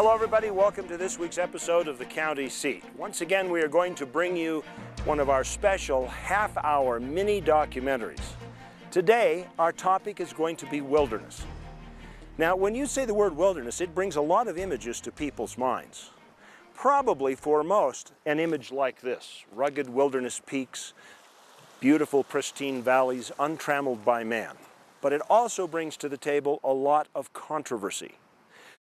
Hello everybody, welcome to this week's episode of The County Seat. Once again, we are going to bring you one of our special half-hour mini documentaries. Today, our topic is going to be wilderness. Now, when you say the word wilderness, it brings a lot of images to people's minds. Probably for most, an image like this: rugged wilderness peaks, beautiful pristine valleys untrammeled by man. But it also brings to the table a lot of controversy.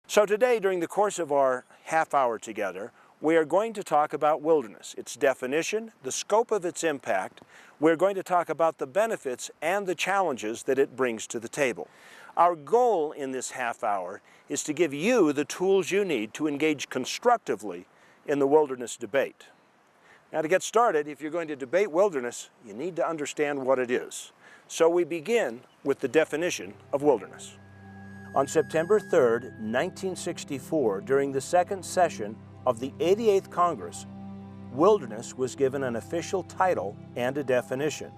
So today, during the course of our half hour together, we are going to talk about wilderness, its definition, the scope of its impact. We're going to talk about the benefits and the challenges that it brings to the table. Our goal in this half hour is to give you the tools you need to engage constructively in the wilderness debate. Now, to get started, if you're going to debate wilderness, you need to understand what it is. So we begin with the definition of wilderness. On September 3rd, 1964, during the second session of the 88th Congress, wilderness was given an official title and a definition.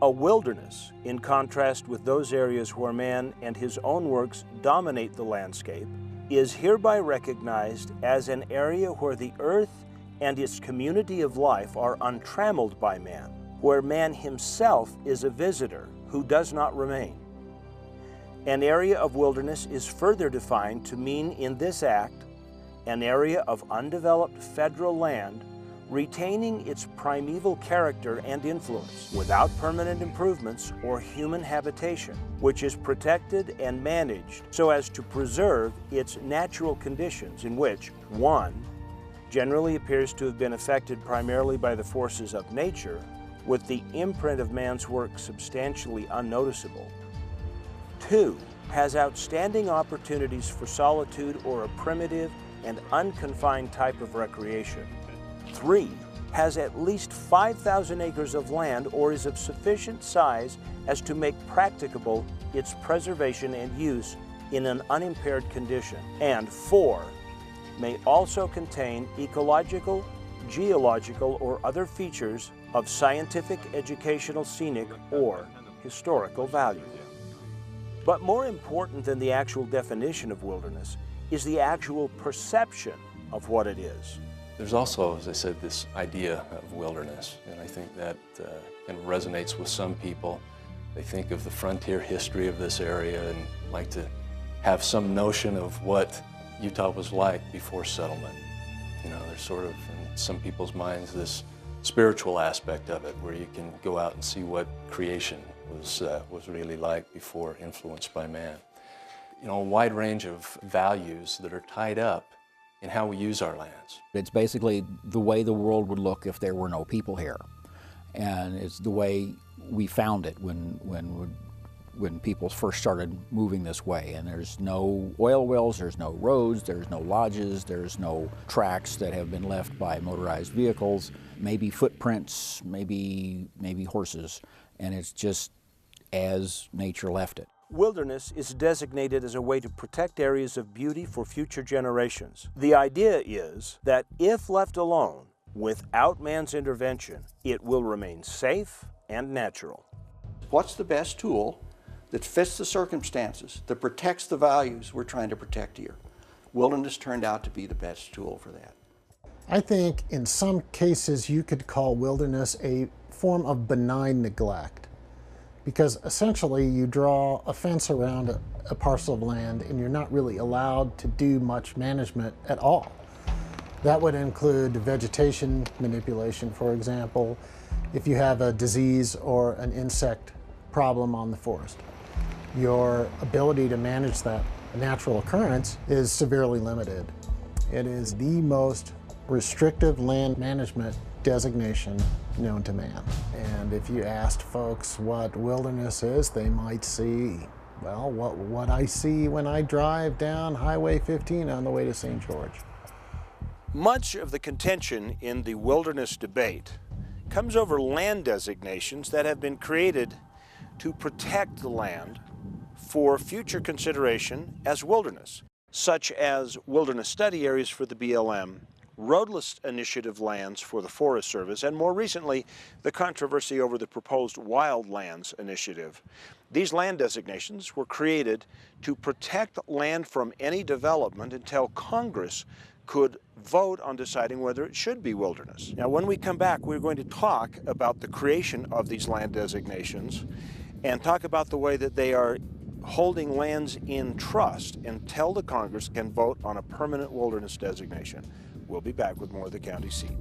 A wilderness, in contrast with those areas where man and his own works dominate the landscape, is hereby recognized as an area where the earth and its community of life are untrammeled by man, where man himself is a visitor who does not remain. An area of wilderness is further defined to mean in this act an area of undeveloped federal land retaining its primeval character and influence without permanent improvements or human habitation, which is protected and managed so as to preserve its natural conditions in which, 1, generally appears to have been affected primarily by the forces of nature, with the imprint of man's work substantially unnoticeable. 2, has outstanding opportunities for solitude or a primitive and unconfined type of recreation. 3, has at least 5,000 acres of land or is of sufficient size as to make practicable its preservation and use in an unimpaired condition. And 4, may also contain ecological, geological, or other features of scientific, educational, scenic, or historical value. But more important than the actual definition of wilderness is the actual perception of what it is. There's also, as I said, this idea of wilderness, and I think that kind of resonates with some people. They think of the frontier history of this area and like to have some notion of what Utah was like before settlement. You know, there's sort of, in some people's minds, this spiritual aspect of it, where you can go out and see what creation was really like before influenced by man. You know, a wide range of values that are tied up in how we use our lands. It's basically the way the world would look if there were no people here. And it's the way we found it when people first started moving this way. And there's no oil wells, there's no roads, there's no lodges, there's no tracks that have been left by motorized vehicles, maybe footprints, maybe horses. And it's just as nature left it. Wilderness is designated as a way to protect areas of beauty for future generations. The idea is that if left alone, without man's intervention, it will remain safe and natural. What's the best tool that fits the circumstances, that protects the values we're trying to protect here? Wilderness turned out to be the best tool for that. I think in some cases you could call wilderness a form of benign neglect, because essentially you draw a fence around a parcel of land and you're not really allowed to do much management at all. That would include vegetation manipulation, for example, if you have a disease or an insect problem on the forest. Your ability to manage that natural occurrence is severely limited. It is the most restrictive land management designation known to man. And if you asked folks what wilderness is, they might see, well, what I see when I drive down Highway 15 on the way to St. George. Much of the contention in the wilderness debate comes over land designations that have been created to protect the land for future consideration as wilderness, such as wilderness study areas for the BLM roadless initiative lands for the Forest Service, and more recently, the controversy over the proposed wildlands initiative. These land designations were created to protect land from any development until Congress could vote on deciding whether it should be wilderness. Now, when we come back, we're going to talk about the creation of these land designations and talk about the way that they are holding lands in trust until the Congress can vote on a permanent wilderness designation. We'll be back with more of the County Seat.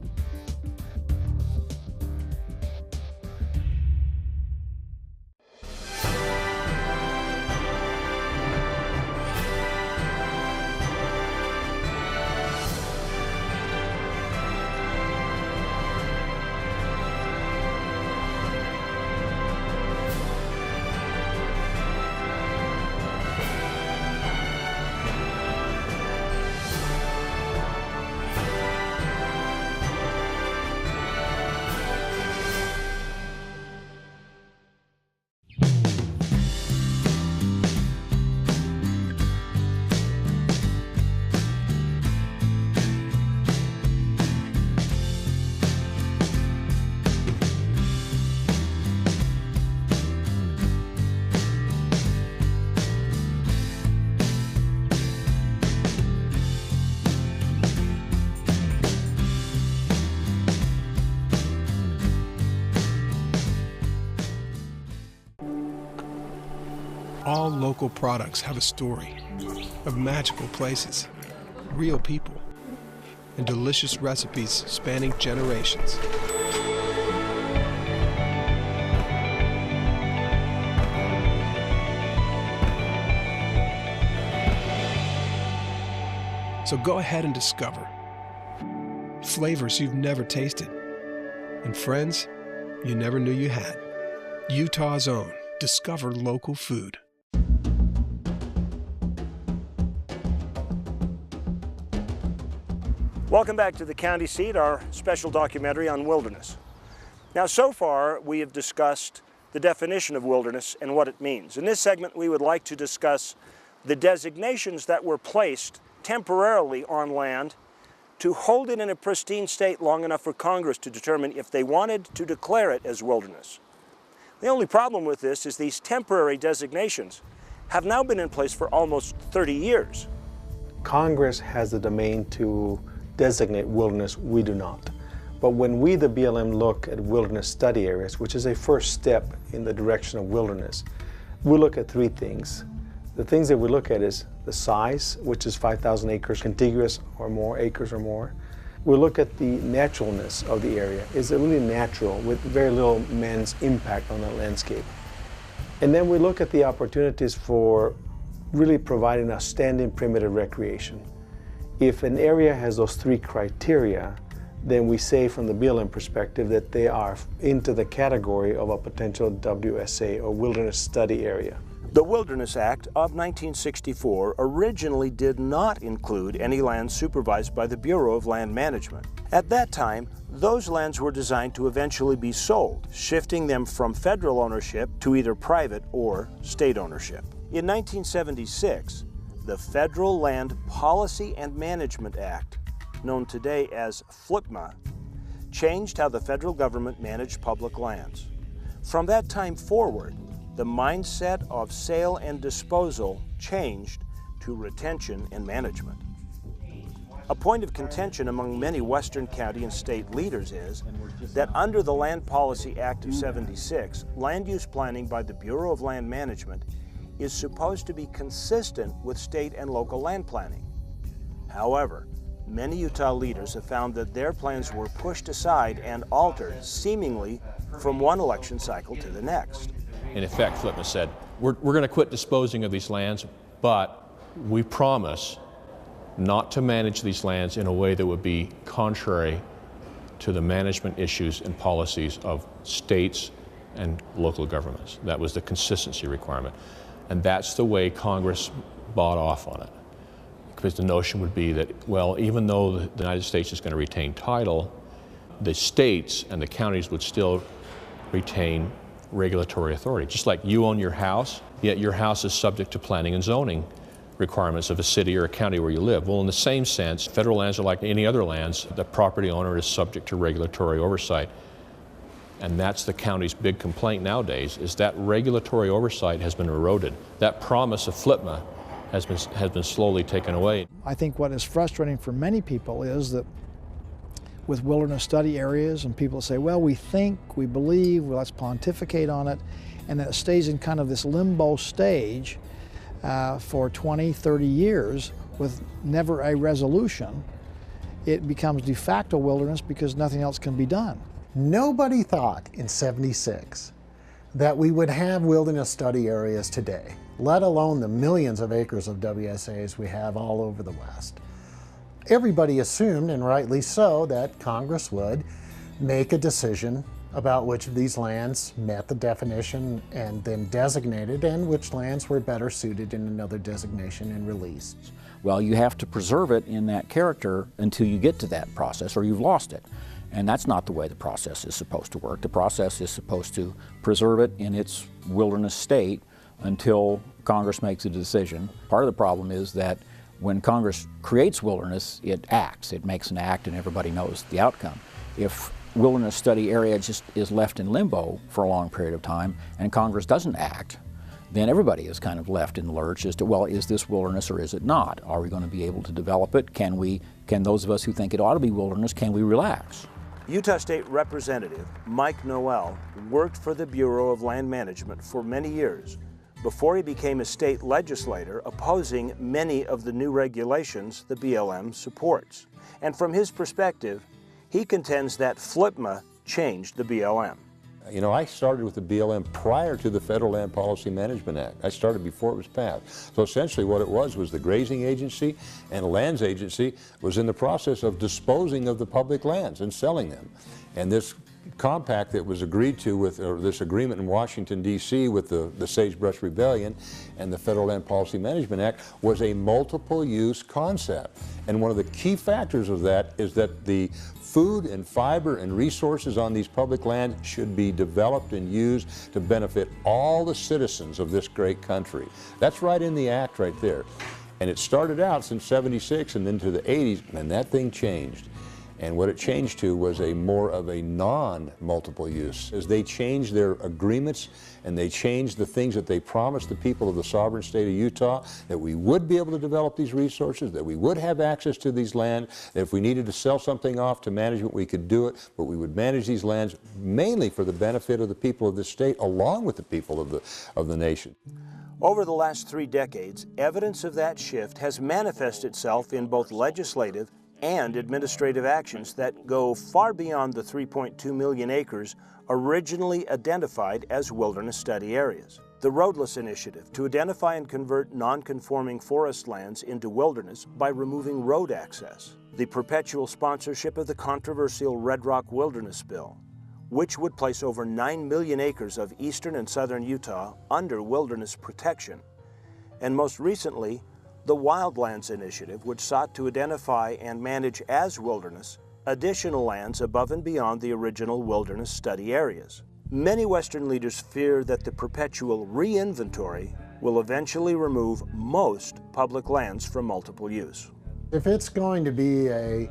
All local products have a story of magical places, real people, and delicious recipes spanning generations. So go ahead and discover flavors you've never tasted and friends you never knew you had. Utah's own Discover Local Food. Welcome back to the County Seat, our special documentary on wilderness. Now, so far, we have discussed the definition of wilderness and what it means. In this segment, we would like to discuss the designations that were placed temporarily on land to hold it in a pristine state long enough for Congress to determine if they wanted to declare it as wilderness. The only problem with this is these temporary designations have now been in place for almost 30 years. Congress has the domain to designate wilderness, we do not. But when we, the BLM, look at wilderness study areas, which is a first step in the direction of wilderness, we look at three things. The things that we look at is the size, which is 5,000 acres contiguous or more, acres or more. We look at the naturalness of the area. Is it really natural with very little man's impact on the landscape? And then we look at the opportunities for really providing outstanding primitive recreation. If an area has those three criteria, then we say from the BLM perspective that they are into the category of a potential WSA or Wilderness Study Area. The Wilderness Act of 1964 originally did not include any land supervised by the Bureau of Land Management. At that time, those lands were designed to eventually be sold, shifting them from federal ownership to either private or state ownership. In 1976, the Federal Land Policy and Management Act, known today as FLPMA, changed how the federal government managed public lands. From that time forward, the mindset of sale and disposal changed to retention and management. A point of contention among many Western county and state leaders is that under the Land Policy Act of '76, land use planning by the Bureau of Land Management is supposed to be consistent with state and local land planning. However, many Utah leaders have found that their plans were pushed aside and altered, seemingly from one election cycle to the next. In effect, FLPMA said, we're going to quit disposing of these lands, but we promise not to manage these lands in a way that would be contrary to the management issues and policies of states and local governments. That was the consistency requirement. And that's the way Congress bought off on it. Because the notion would be that, well, even though the United States is going to retain title, the states and the counties would still retain regulatory authority. Just like you own your house, yet your house is subject to planning and zoning requirements of a city or a county where you live. Well, in the same sense, federal lands are like any other lands. The property owner is subject to regulatory oversight. And that's the county's big complaint nowadays, is that regulatory oversight has been eroded. That promise of FLPMA has been slowly taken away. I think what is frustrating for many people is that with wilderness study areas, and people say, well, we think, we believe, well, let's pontificate on it, and that it stays in kind of this limbo stage for 20, 30 years with never a resolution. It becomes de facto wilderness because nothing else can be done. Nobody thought in '76 that we would have wilderness study areas today, let alone the millions of acres of WSAs we have all over the West. Everybody assumed, and rightly so, that Congress would make a decision about which of these lands met the definition and then designated, and which lands were better suited in another designation and released. Well, you have to preserve it in that character until you get to that process, or you've lost it. And that's not the way the process is supposed to work. The process is supposed to preserve it in its wilderness state until Congress makes a decision. Part of the problem is that when Congress creates wilderness, it acts. It makes an act and everybody knows the outcome. If wilderness study area just is left in limbo for a long period of time and Congress doesn't act, then everybody is kind of left in the lurch as to, well, is this wilderness or is it not? Are we going to be able to develop it? Can those of us who think it ought to be wilderness, can we relax? Utah State Representative Mike Noel worked for the Bureau of Land Management for many years before he became a state legislator opposing many of the new regulations the BLM supports. And from his perspective, he contends that FLPMA changed the BLM. You know, I started with the BLM prior to the Federal Land Policy Management Act. I started before it was passed. So essentially what it was the grazing agency and lands agency was in the process of disposing of the public lands and selling them. And this compact that was agreed to with, or this agreement in Washington, D.C. with the Sagebrush Rebellion and the Federal Land Policy Management Act was a multiple use concept. And one of the key factors of that is that the food and fiber and resources on these public lands should be developed and used to benefit all the citizens of this great country. That's right in the act right there. And it started out since '76 and into the '80s, and that thing changed. And what it changed to was more of a non-multiple use. As they changed their agreements and they changed the things that they promised the people of the sovereign state of Utah, that we would be able to develop these resources, that we would have access to these lands, that if we needed to sell something off to management, we could do it, but we would manage these lands mainly for the benefit of the people of the state, along with the people of the nation. Over the last 3 decades, evidence of that shift has manifested itself in both legislative and administrative actions that go far beyond the 3.2 million acres originally identified as wilderness study areas. The Roadless Initiative to identify and convert non-conforming forest lands into wilderness by removing road access. The perpetual sponsorship of the controversial Red Rock Wilderness Bill, which would place over 9 million acres of eastern and southern Utah under wilderness protection. And most recently, the Wildlands Initiative, which sought to identify and manage as wilderness additional lands above and beyond the original wilderness study areas. Many Western leaders fear that the perpetual re-inventory will eventually remove most public lands from multiple use. If it's going to be an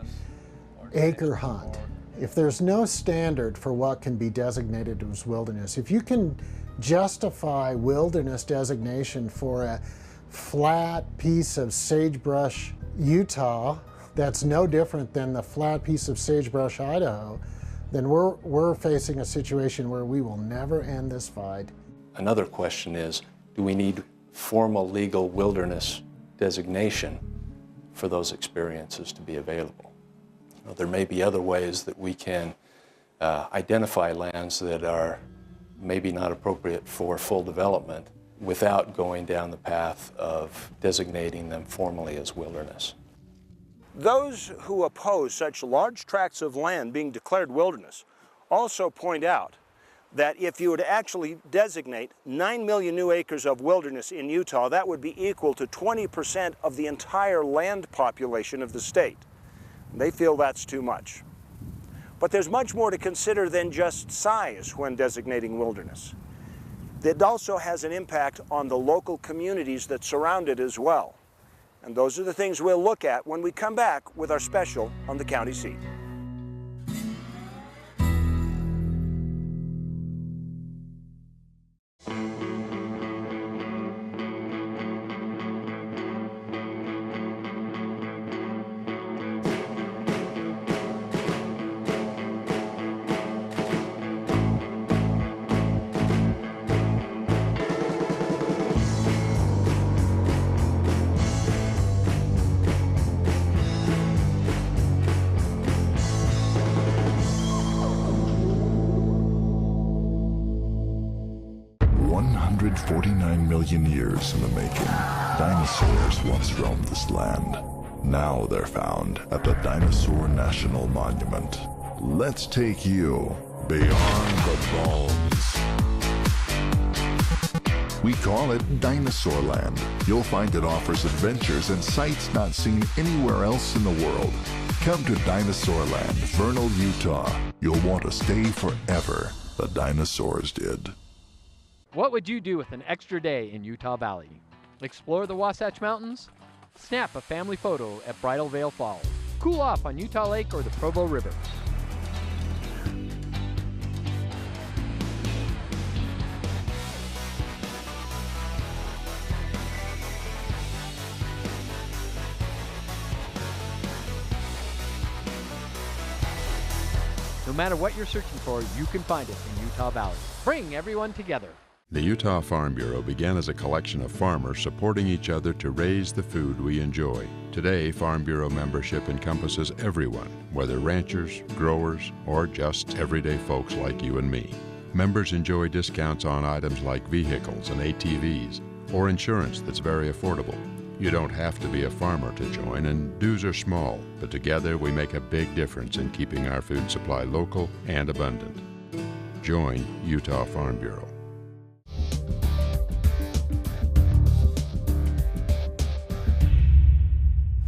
acre hunt, if there's no standard for what can be designated as wilderness, if you can justify wilderness designation for a flat piece of sagebrush Utah that's no different than the flat piece of sagebrush Idaho, then we're facing a situation where we will never end this fight. Another question is, do we need formal legal wilderness designation for those experiences to be available? Now, there may be other ways that we can identify lands that are maybe not appropriate for full development without going down the path of designating them formally as wilderness. Those who oppose such large tracts of land being declared wilderness also point out that if you were to actually designate 9 million new acres of wilderness in Utah, that would be equal to 20% of the entire land population of the state. They feel that's too much. But there's much more to consider than just size when designating wilderness. It also has an impact on the local communities that surround it as well. And those are the things we'll look at when we come back with our special on the county seat. Years in the making, dinosaurs once roamed this land. Now they're found at the Dinosaur National Monument. Let's take you beyond the bones. We call it Dinosaur Land. You'll find it offers adventures and sights not seen anywhere else in the world. Come to Dinosaur Land, Vernal, Utah. You'll want to stay forever. The dinosaurs did. What would you do with an extra day in Utah Valley? Explore the Wasatch Mountains? Snap a family photo at Bridal Veil Falls. Cool off on Utah Lake or the Provo River. No matter what you're searching for, you can find it in Utah Valley. Bring everyone together. The Utah Farm Bureau began as a collection of farmers supporting each other to raise the food we enjoy. Today, Farm Bureau membership encompasses everyone, whether ranchers, growers, or just everyday folks like you and me. Members enjoy discounts on items like vehicles and ATVs, or insurance that's very affordable. You don't have to be a farmer to join, and dues are small, but together we make a big difference in keeping our food supply local and abundant. Join Utah Farm Bureau.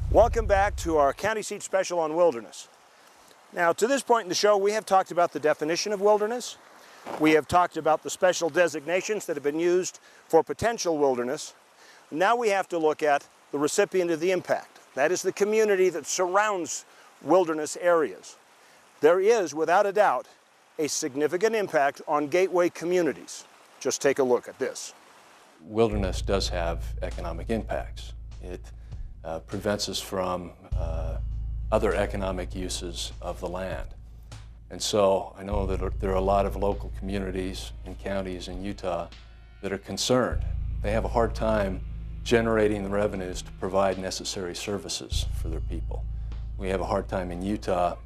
Welcome back to our county seat special on wilderness. Now, to this point in the show, we have talked about the definition of wilderness. We have talked about the special designations that have been used for potential wilderness. Now we have to look at the recipient of the impact. That is the community that surrounds wilderness areas. There is, without a doubt, a significant impact on gateway communities. Just take a look at this. Wilderness does have economic impacts. It prevents us from other economic uses of the land. And so I know that there are a lot of local communities and counties in Utah that are concerned. They have a hard time generating the revenues to provide necessary services for their people. We have a hard time in Utah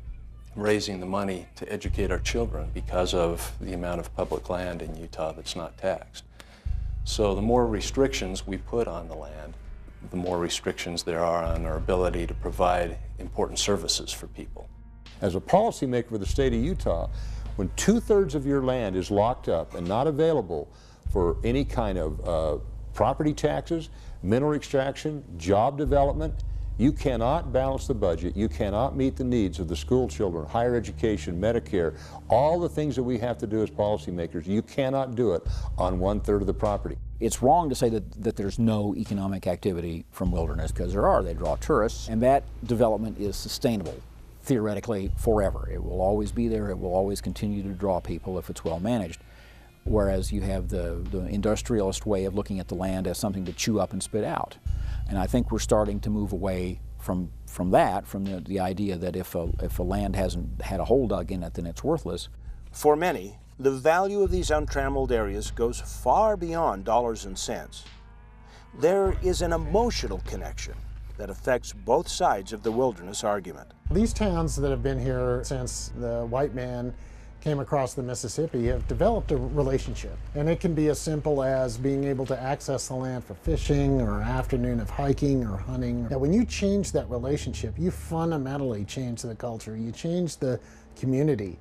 raising the money to educate our children because of the amount of public land in Utah that's not taxed. So the more restrictions we put on the land, the more restrictions there are on our ability to provide important services for people. As a policymaker for the state of Utah, when 2/3 of your land is locked up and not available for any kind of property taxes, mineral extraction, job development, you cannot balance the budget, you cannot meet the needs of the school children, higher education, Medicare, all the things that we have to do as policymakers, you cannot do it on 1/3 of the property. It's wrong to say that there's no economic activity from wilderness, because there are. They draw tourists, and that development is sustainable, theoretically, forever. It will always be there, it will always continue to draw people if it's well managed. Whereas you have the industrialist way of looking at the land as something to chew up and spit out. And I think we're starting to move away from that, from the idea that if a land hasn't had a hole dug in it, then it's worthless. For many, the value of these untrammeled areas goes far beyond dollars and cents. There is an emotional connection that affects both sides of the wilderness argument. These towns that have been here since the white man came across the Mississippi have developed a relationship. And it can be as simple as being able to access the land for fishing or an afternoon of hiking or hunting. Now, when you change that relationship, you fundamentally change the culture, you change the community.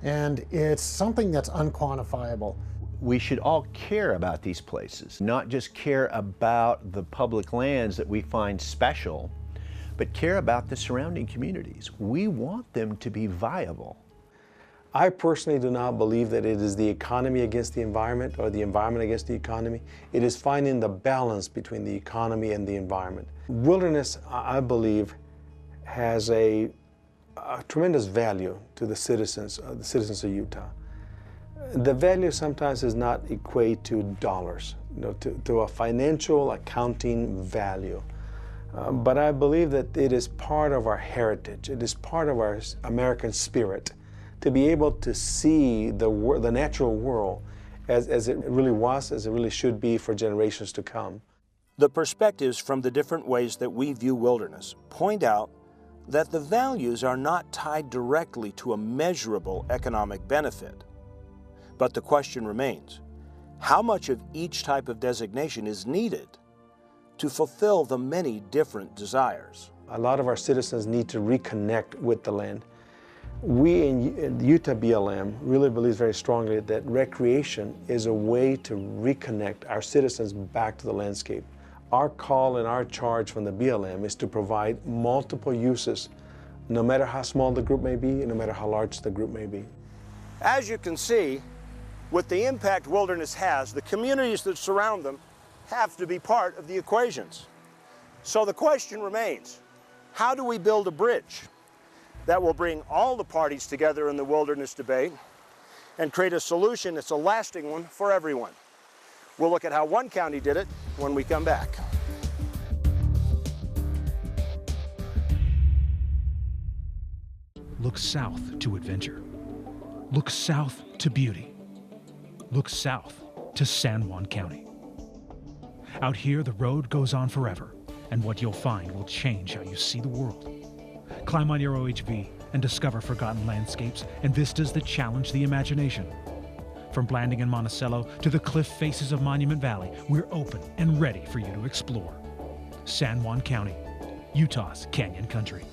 And it's something that's unquantifiable. We should all care about these places, not just care about the public lands that we find special, but care about the surrounding communities. We want them to be viable. I personally do not believe that it is the economy against the environment or the environment against the economy. It is finding the balance between the economy and the environment. Wilderness, I believe, has a tremendous value to the citizens of Utah. The value sometimes does not equate to dollars, to a financial accounting value. But I believe that it is part of our heritage. It is part of our American spirit to be able to see the natural world as it really was, as it really should be for generations to come. The perspectives from the different ways that we view wilderness point out that the values are not tied directly to a measurable economic benefit. But the question remains, how much of each type of designation is needed to fulfill the many different desires? A lot of our citizens need to reconnect with the land. We in Utah BLM really believes very strongly that recreation is a way to reconnect our citizens back to the landscape. Our call and our charge from the BLM is to provide multiple uses, no matter how small the group may be and no matter how large the group may be. As you can see, with the impact wilderness has, the communities that surround them have to be part of the equations. So the question remains, how do we build a bridge that will bring all the parties together in the wilderness debate and create a solution that's a lasting one for everyone? We'll look at how one county did it when we come back. Look south to adventure. Look south to beauty. Look south to San Juan County. Out here, the road goes on forever, and what you'll find will change how you see the world. Climb on your OHV and discover forgotten landscapes and vistas that challenge the imagination. From Blanding and Monticello to the cliff faces of Monument Valley, we're open and ready for you to explore. San Juan County, Utah's Canyon Country.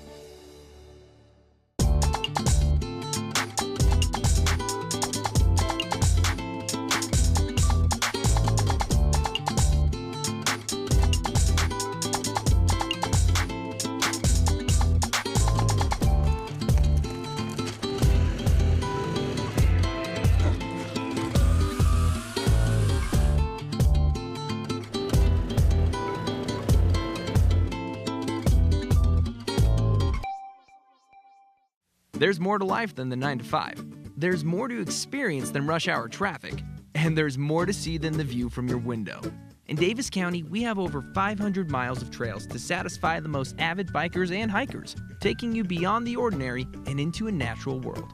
There's more to life than the 9 to 5. There's more to experience than rush hour traffic. And there's more to see than the view from your window. In Davis County, we have over 500 miles of trails to satisfy the most avid bikers and hikers, taking you beyond the ordinary and into a natural world.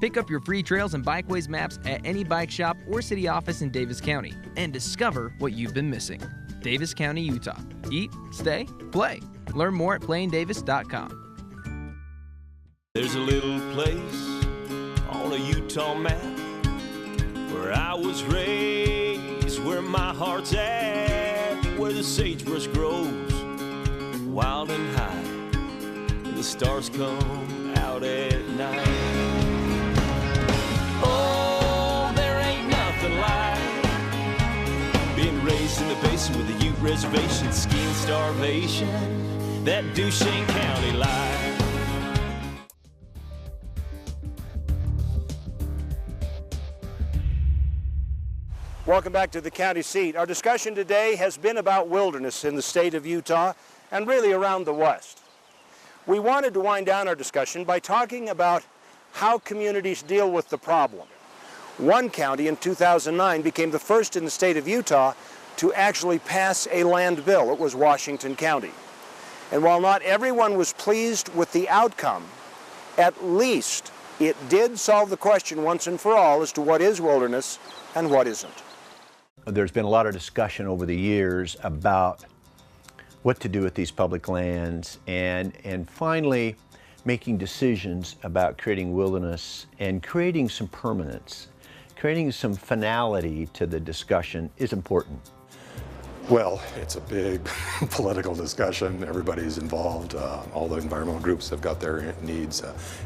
Pick up your free Trails and Bikeways maps at any bike shop or city office in Davis County and discover what you've been missing. Davis County, Utah. Eat, stay, play. Learn more at playindavis.com. There's a little place on a Utah map where I was raised, where my heart's at, where the sagebrush grows wild and high, and the stars come out at night. Oh, there ain't nothing like being raised in the basin with a Ute reservation, skiing starvation, that Duchesne County life. Welcome back to the county seat. Our discussion today has been about wilderness in the state of Utah and really around the West. We wanted to wind down our discussion by talking about how communities deal with the problem. One county in 2009 became the first in the state of Utah to actually pass a land bill. It was Washington County. And while not everyone was pleased with the outcome, at least it did solve the question once and for all as to what is wilderness and what isn't. There's been a lot of discussion over the years about what to do with these public lands and finally making decisions about creating wilderness and creating some permanence. Creating some finality to the discussion is important. Well, it's a big political discussion. Everybody's involved. All the environmental groups have got their needs.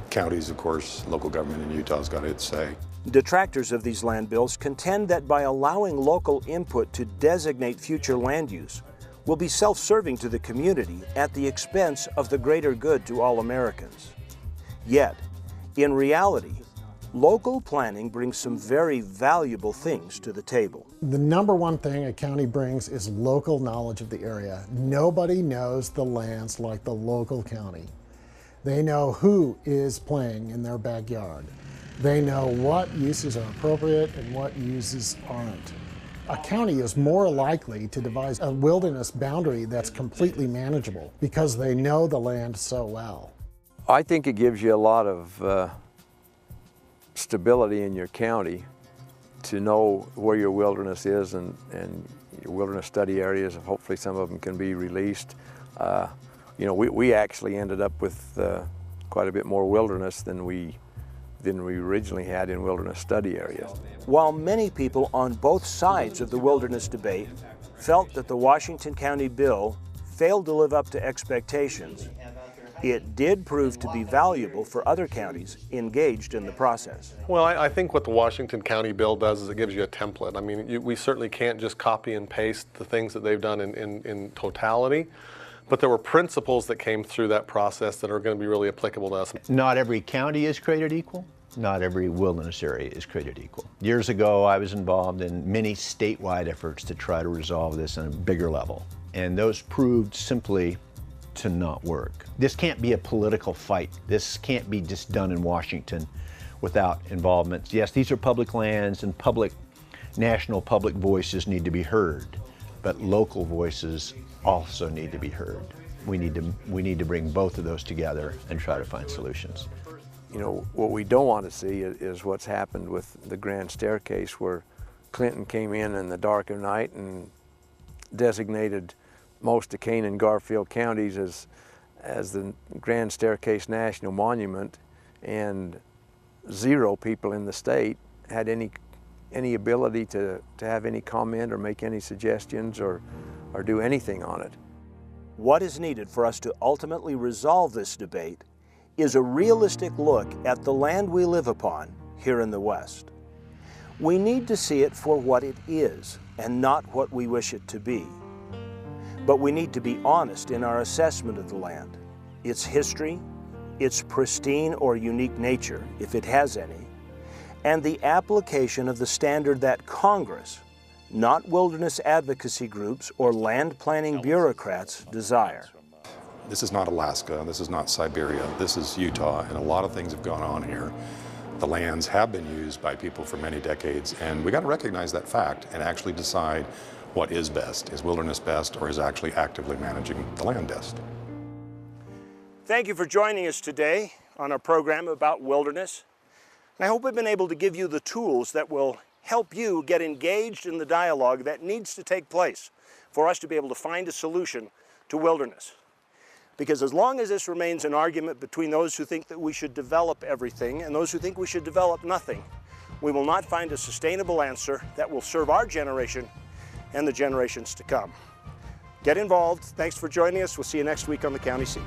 Counties, of course, local government in Utah's got its say. Detractors of these land bills contend that by allowing local input to designate future land use will be self-serving to the community at the expense of the greater good to all Americans. Yet, in reality, Local planning brings some very valuable things to the table. The number one thing a county brings is local knowledge of the area. Nobody knows the lands like the local county. They know who is playing in their backyard. They know what uses are appropriate and what uses aren't. A county is more likely to devise a wilderness boundary that's completely manageable because they know the land so well. I think it gives you a lot of stability in your county to know where your wilderness is and your wilderness study areas. Hopefully some of them can be released. You know, we actually ended up with quite a bit more wilderness than we originally had in wilderness study areas. While many people on both sides of the wilderness debate felt that the Washington County bill failed to live up to expectations, it did prove to be valuable for other counties engaged in the process. Well, I think what the Washington County bill does is it gives you a template. I mean, we certainly can't just copy and paste the things that they've done in totality, but there were principles that came through that process that are going to be really applicable to us. Not every county is created equal. Not every wilderness area is created equal. Years ago, I was involved in many statewide efforts to try to resolve this on a bigger level, and those proved simply to not work. This can't be a political fight. This can't be just done in Washington without involvement. Yes, these are public lands, and national public voices need to be heard, but local voices also need to be heard. We need to bring both of those together and try to find solutions. You know, what we don't want to see is what's happened with the Grand Staircase, where Clinton came in the dark of night and designated most of Kane and Garfield counties as the Grand Staircase National Monument, and 0 people in the state had any ability to have any comment or make any suggestions or do anything on it. What is needed for us to ultimately resolve this debate is a realistic look at the land we live upon here in the West. We need to see it for what it is and not what we wish it to be. But we need to be honest in our assessment of the land, its history, its pristine or unique nature, if it has any, and the application of the standard that Congress, not wilderness advocacy groups or land planning bureaucrats, desire. This is not Alaska, this is not Siberia, this is Utah, and a lot of things have gone on here. The lands have been used by people for many decades, and we got to recognize that fact and actually decide what is best. Is wilderness best, or is actually actively managing the land best? Thank you for joining us today on our program about wilderness. I hope we've been able to give you the tools that will help you get engaged in the dialogue that needs to take place for us to be able to find a solution to wilderness. Because as long as this remains an argument between those who think that we should develop everything and those who think we should develop nothing, we will not find a sustainable answer that will serve our generation and the generations to come. Get involved. Thanks for joining us. We'll see you next week on the County Seat.